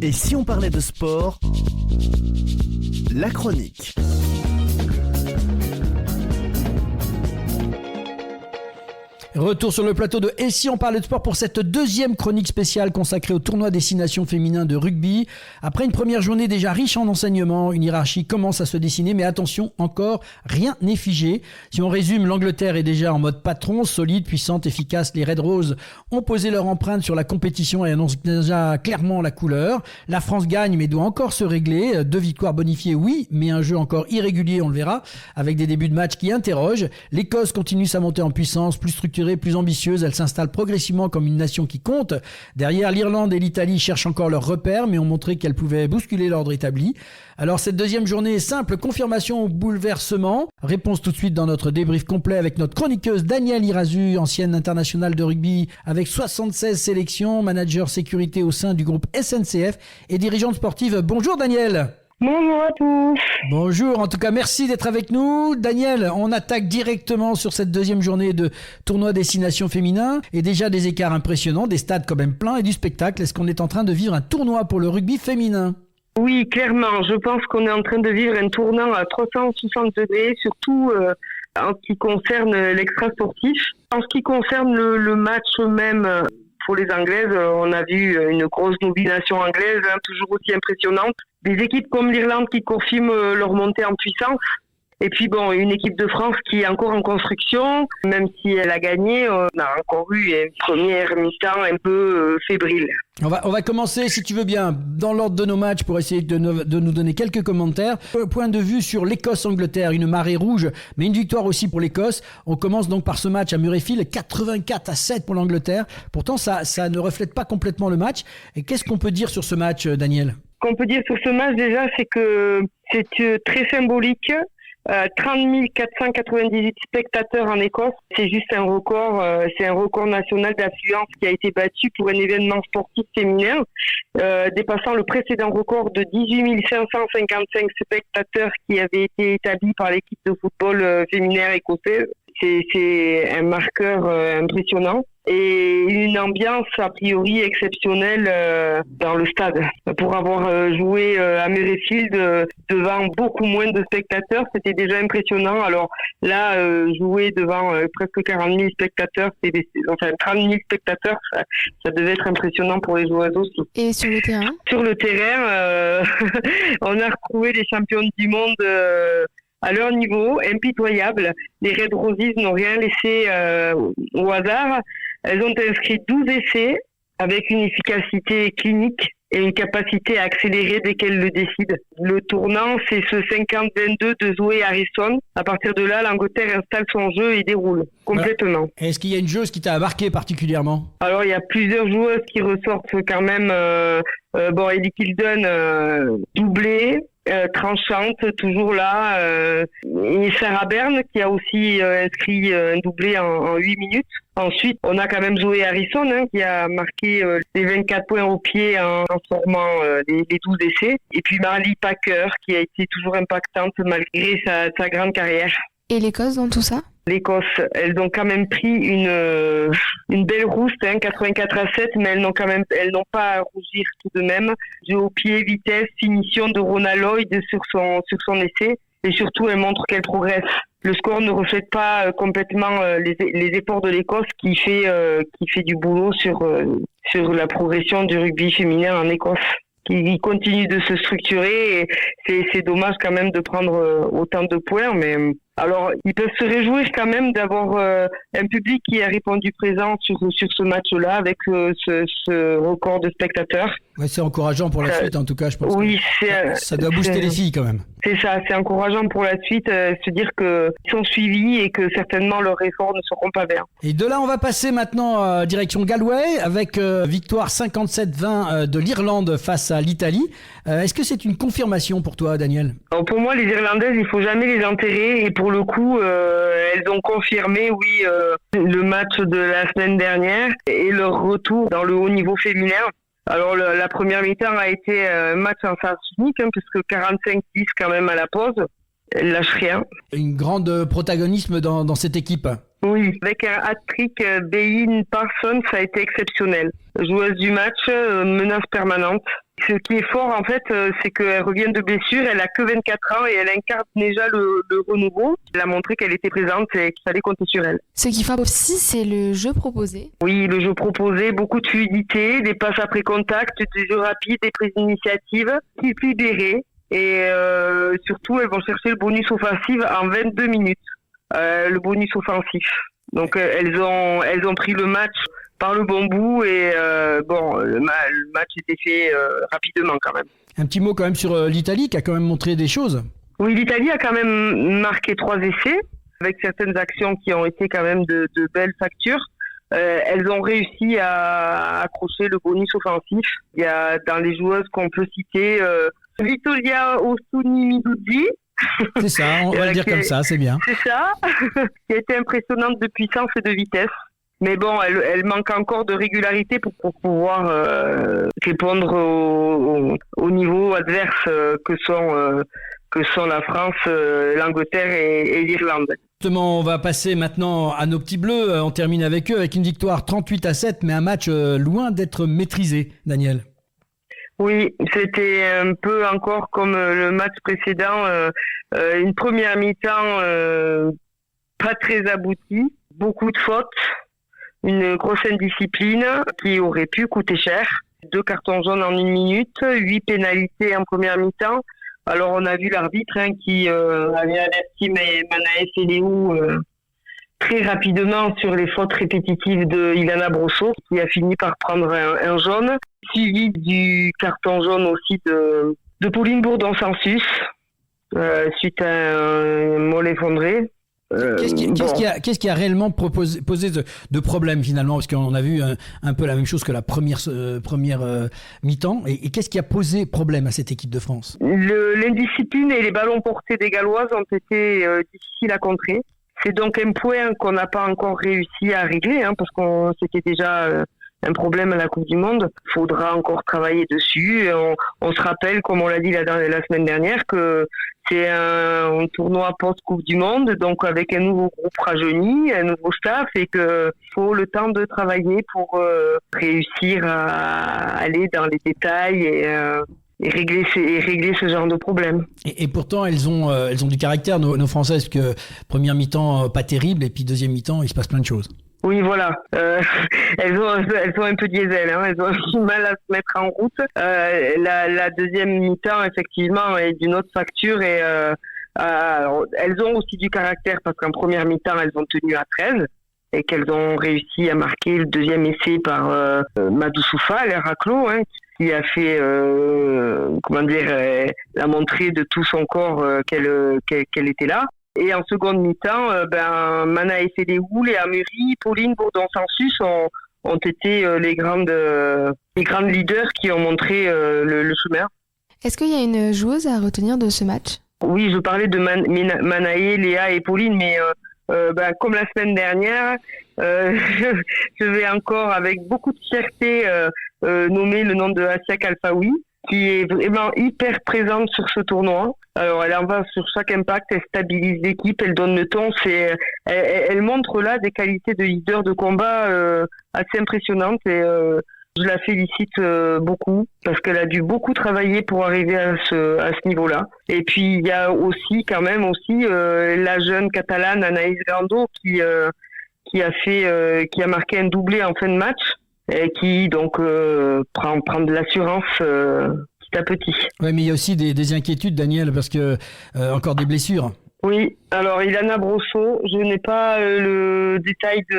Et si on parlait de sport, la chronique. Retour sur le plateau de Et si on parlait de sport pour cette deuxième chronique spéciale consacrée au tournoi Destination féminin de rugby. Après une première journée déjà riche en enseignements, une hiérarchie commence à se dessiner, mais attention, encore, rien n'est figé. Si on résume, l'Angleterre est déjà en mode patron, solide, puissante, efficace. Les Red Roses ont posé leur empreinte sur la compétition et annoncent déjà clairement la couleur. La France gagne, mais doit encore se régler. 2 victoires bonifiées, oui, mais un jeu encore irrégulier, on le verra, avec des débuts de match qui interrogent. L'Écosse continue sa montée en puissance, plus structurée, plus ambitieuse, elle s'installe progressivement comme une nation qui compte. Derrière, l'Irlande et l'Italie cherchent encore leurs repères, mais ont montré qu'elles pouvaient bousculer l'ordre établi. Alors cette deuxième journée est simple, confirmation ou bouleversement. Réponse tout de suite dans notre débrief complet avec notre chroniqueuse Danielle Irazu, ancienne internationale de rugby avec 76 sélections, manager sécurité au sein du groupe SNCF et dirigeante sportive. Bonjour Danielle. Bonjour à tous. Bonjour, en tout cas merci d'être avec nous. Daniel, on attaque directement sur cette deuxième journée de tournoi Destination féminin et déjà des écarts impressionnants, des stades quand même pleins et du spectacle. Est-ce qu'on est en train de vivre un tournoi pour le rugby féminin ? Oui, clairement, je pense qu'on est en train de vivre un tournant à 360 degrés, surtout en ce qui concerne l'extra-sportif. En ce qui concerne le match même, pour les Anglaises, on a vu une grosse mobilisation anglaise, toujours aussi impressionnante. Des équipes comme l'Irlande qui confirment leur montée en puissance. Et puis bon, une équipe de France qui est encore en construction, même si elle a gagné, on a encore eu une première mi-temps un peu fébrile. On va commencer, si tu veux bien, dans l'ordre de nos matchs pour essayer de nous donner quelques commentaires. Point de vue sur l'Écosse-Angleterre, une marée rouge, mais une victoire aussi pour l'Écosse. On commence donc par ce match à Murrayfield, 84-7 pour l'Angleterre. Pourtant, ça ne reflète pas complètement le match. Et qu'est-ce qu'on peut dire sur ce match, Daniel ? Ce qu'on peut dire sur ce match déjà, c'est que c'est très symbolique. 30 498 spectateurs en Écosse, c'est juste un record, c'est un record national d'affluence qui a été battu pour un événement sportif féminin, dépassant le précédent record de 18 555 spectateurs qui avait été établi par l'équipe de football féminin écossaise. C'est un marqueur impressionnant et une ambiance a priori exceptionnelle dans le stade. Pour avoir joué à Murrayfield devant beaucoup moins de spectateurs, c'était déjà impressionnant. Alors là, jouer devant presque 40 000 spectateurs, 30 000 spectateurs, ça devait être impressionnant pour les joueuses aussi. Et sur le terrain ? Sur le terrain, on a retrouvé les championnes du monde à leur niveau, impitoyable. Les Red Roses n'ont rien laissé au hasard. Elles ont inscrit 12 essais avec une efficacité clinique et une capacité à accélérer dès qu'elles le décident. Le tournant, c'est ce 50-22 de Zoé Harrison. À partir de là, l'Angleterre installe son jeu et déroule complètement. Alors, est-ce qu'il y a une joueuse qui t'a marqué particulièrement ? Alors, il y a plusieurs joueuses qui ressortent quand même. Ellie Kilden, doublée. Tranchante, toujours là. Et Sarah Byrne qui a aussi inscrit un doublé en 8 minutes. Ensuite, on a quand même Zoé Harrison qui a marqué les 24 points au pied en transformant les 12 essais. Et puis Marley Packer qui a été toujours impactante malgré sa grande carrière. Et l'Écosse dans tout ça ? L'Écosse, elles ont quand même pris une belle rouste, 84-7, mais elles n'ont pas à rougir tout de même. Jeu au pied, vitesse, finition de Rona Lloyd sur son essai, et surtout elles montrent qu'elle progresse. Le score ne reflète pas complètement les efforts de l'Écosse qui fait du boulot sur la progression du rugby féminin en Écosse. Qui continue de se structurer et c'est dommage quand même de prendre autant de points, mais alors ils peuvent se réjouir quand même d'avoir un public qui a répondu présent sur ce match-là avec ce record de spectateurs. Ouais, c'est encourageant pour la suite en tout cas, je pense. Oui, ça doit booster les filles quand même. C'est ça, c'est encourageant pour la suite, se dire qu'ils sont suivis et que certainement leurs efforts ne seront pas vains. Et de là, on va passer maintenant direction Galway avec victoire 57-20 de l'Irlande face à l'Italie. Est-ce que c'est une confirmation pour toi, Daniel ? Alors pour moi, les Irlandaises, il ne faut jamais les enterrer. Et pour le coup, elles ont confirmé, le match de la semaine dernière et leur retour dans le haut niveau féminin. Alors la première mi-temps a été un match en sens unique, puisque 45-10 quand même à la pause. Elle lâche rien. Une grande protagonisme dans cette équipe. Oui, avec un hat-trick Bein Parsons, ça a été exceptionnel. Joueuse du match, menace permanente. Ce qui est fort, en fait, c'est qu'elle revient de blessure, elle a que 24 ans et elle incarne déjà le renouveau. Elle a montré qu'elle était présente et qu'il fallait compter sur elle. Ce qui frappe aussi, c'est le jeu proposé. Oui, le jeu proposé, beaucoup de fluidité, des passes après contact, des jeux rapides, des prises d'initiative, type libéré. Et surtout, elles vont chercher le bonus offensif en 22 minutes. Le bonus offensif. Donc, elles ont pris le match par le bon bout et le match était fait rapidement quand même. Un petit mot quand même sur l'Italie qui a quand même montré des choses. Oui, l'Italie a quand même marqué 3 essais avec certaines actions qui ont été quand même de belles factures. Elles ont réussi à accrocher le bonus offensif. Il y a dans les joueuses qu'on peut citer Vittoria Osuni-Miduzzi. C'est ça, on va le dire comme ça, c'est bien. C'est ça, qui a été impressionnante de puissance et de vitesse. Mais bon, elle manque encore de régularité pour pouvoir répondre au niveau adverse que sont la France, l'Angleterre et l'Irlande. Justement, on va passer maintenant à nos petits bleus. On termine avec eux avec une victoire 38-7, mais un match loin d'être maîtrisé, Daniel. Oui, c'était un peu encore comme le match précédent, une première mi-temps pas très aboutie, beaucoup de fautes, une grosse indiscipline qui aurait pu coûter cher. 2 cartons jaunes en 1 minute, 8 pénalités en première mi-temps. Alors on a vu l'arbitre qui avait averti Manae Feleou très rapidement sur les fautes répétitives de Ilana Brosso, qui a fini par prendre un jaune, suivi du carton jaune aussi de Pauline Bourdon-Sansus, suite à un mollet effondré. Qu'est-ce qui a réellement posé de problème finalement, parce qu'on a vu un peu la même chose que la première mi-temps, et qu'est-ce qui a posé problème à cette équipe de France? L'indiscipline et les ballons portés des Galloises ont été difficiles à contrer. C'est donc un point qu'on n'a pas encore réussi à régler, parce que c'était déjà un problème à la Coupe du Monde. Il faudra encore travailler dessus. On se rappelle, comme on l'a dit la semaine dernière, que c'est un tournoi post-Coupe du Monde, donc avec un nouveau groupe rajeuni, un nouveau staff, et qu'il faut le temps de travailler pour réussir à aller dans les détails et régler ce genre de problème. Et pourtant, elles ont du caractère, nos Françaises, que première mi-temps, pas terrible, et puis deuxième mi-temps, il se passe plein de choses. Oui, voilà. Elles ont un peu diesel, elles ont du mal à se mettre en route. La deuxième mi-temps, effectivement, est d'une autre facture et alors, elles ont aussi du caractère parce qu'en première mi-temps, elles ont tenu à 13 et qu'elles ont réussi à marquer le deuxième essai par Madou Soufa, l'Heraclo, qui a fait, la montrer de tout son corps qu'elle était là. Et en seconde mi-temps, Manae Feleou, Léa Muri, Pauline Bourdon-Sansus ont été les grandes leaders qui ont montré le chemin. Est-ce qu'il y a une joueuse à retenir de ce match? Oui, je parlais de Manae, Léa et Pauline, mais comme la semaine dernière, je vais encore avec beaucoup de fierté nommer le nom de Assia Kalfaoui, qui est vraiment hyper présente sur ce tournoi. Alors, elle en va sur chaque impact, elle stabilise l'équipe, elle donne le ton. Elle montre là des qualités de leader de combat assez impressionnantes et je la félicite beaucoup parce qu'elle a dû beaucoup travailler pour arriver à ce niveau-là. Et puis, il y a aussi la jeune Catalane Anaïs Grando qui a marqué un doublé en fin de match et qui donc prend de l'assurance petit à petit. Oui, mais il y a aussi des inquiétudes, Daniel, parce que encore des blessures. Oui, alors Ilana Brosso, je n'ai pas le détail je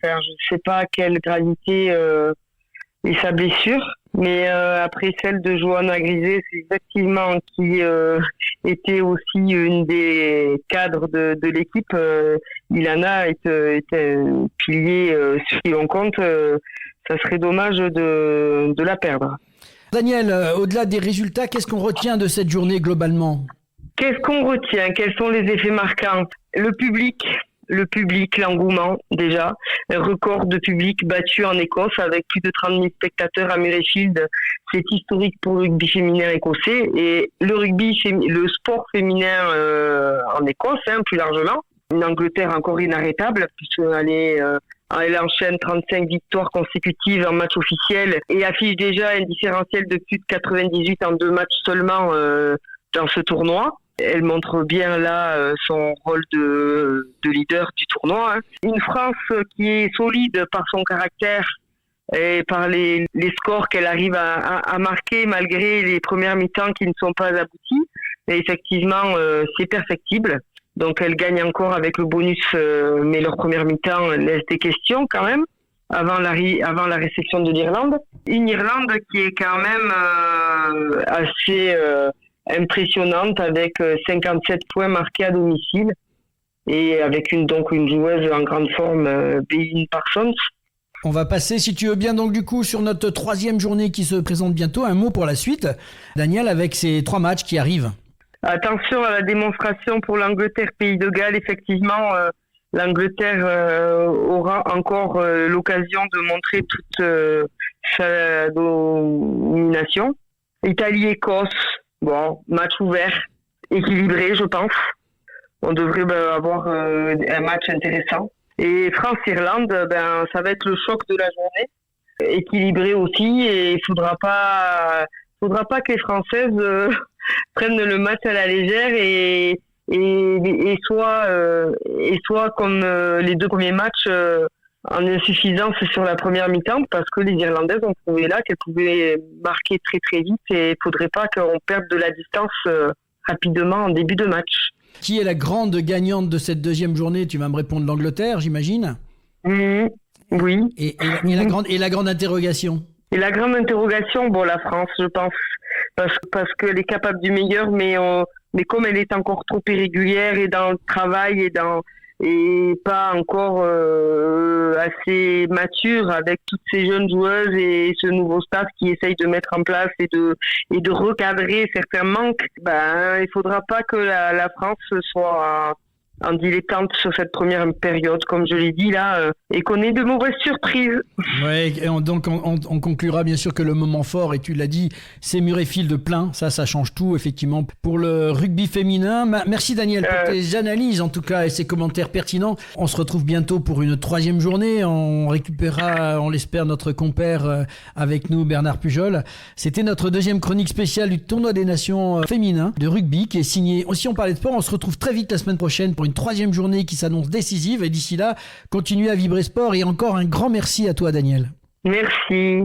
ne sais pas à quelle gravité est sa blessure, mais après celle de Johanna Grisé, c'est effectivement qui était aussi une des cadres de l'équipe. Ilana est un pilier sur qui on compte. Ça serait dommage de la perdre. Daniel, au-delà des résultats, qu'est-ce qu'on retient de cette journée globalement? Qu'est-ce qu'on retient? Quels sont les effets marquants? Le public, l'engouement déjà. Un record de public battu en Écosse avec plus de 30 000 spectateurs à Murrayfield. C'est historique pour le rugby féminin écossais. Et le sport féminin en Écosse, plus largement. Une Angleterre encore inarrêtable, puisqu'elle enchaîne 35 victoires consécutives en match officiel et affiche déjà un différentiel de plus de 98 en 2 matchs seulement dans ce tournoi. Elle montre bien là son rôle de leader du tournoi. Une France qui est solide par son caractère et par les scores qu'elle arrive à marquer malgré les premières mi-temps qui ne sont pas abouties. Et effectivement, c'est perfectible. Donc elle gagne encore avec le bonus, mais leur première mi-temps laisse des questions quand même avant la réception de l'Irlande. Une Irlande qui est quand même assez impressionnante avec 57 points marqués à domicile et avec une joueuse en grande forme, Baileen Parsons. On va passer, si tu veux bien, donc du coup sur notre 3e journée qui se présente bientôt. Un mot pour la suite, Daniel, avec ces 3 matchs qui arrivent. Attention à la démonstration pour l'Angleterre, Pays de Galles. Effectivement, l'Angleterre aura encore l'occasion de montrer toute sa domination. Italie-Écosse, bon, match ouvert, équilibré, je pense. On devrait avoir un match intéressant. Et France-Irlande, ça va être le choc de la journée, équilibré aussi. Et il faudra pas que les Françaises prennent le match à la légère et soit comme les 2 premiers matchs en insuffisance sur la première mi-temps, parce que les Irlandaises ont prouvé là qu'elles pouvaient marquer très très vite et il faudrait pas qu'on perde de la distance rapidement en début de match. Qui est la grande gagnante de cette 2e journée? Tu vas me répondre l'Angleterre, j'imagine. Oui. Et la grande interrogation? Et la grande interrogation, la France, je pense, parce qu'elle est capable du meilleur, mais comme elle est encore trop irrégulière et dans le travail et pas encore assez mature avec toutes ces jeunes joueuses et ce nouveau staff qui essaye de mettre en place et de recadrer certains manques, il faudra pas que la France soit en dilettante sur cette première période, comme je l'ai dit là, et qu'on ait de mauvaises surprises. Ouais, donc on conclura bien sûr que le moment fort, et tu l'as dit, c'est Murrayfield plein, ça change tout effectivement pour le rugby féminin. Merci Daniel pour tes analyses en tout cas et ces commentaires pertinents. On se retrouve bientôt pour une 3e journée, on récupérera, on l'espère, notre compère avec nous, Bernard Pujol. C'était notre 2e chronique spéciale du tournoi des nations féminin de rugby qui est signé aussi On parlait de sport. On se retrouve très vite la semaine prochaine pour une 3e journée qui s'annonce décisive et d'ici là, continuez à vibrer sport et encore un grand merci à toi Daniel. Merci.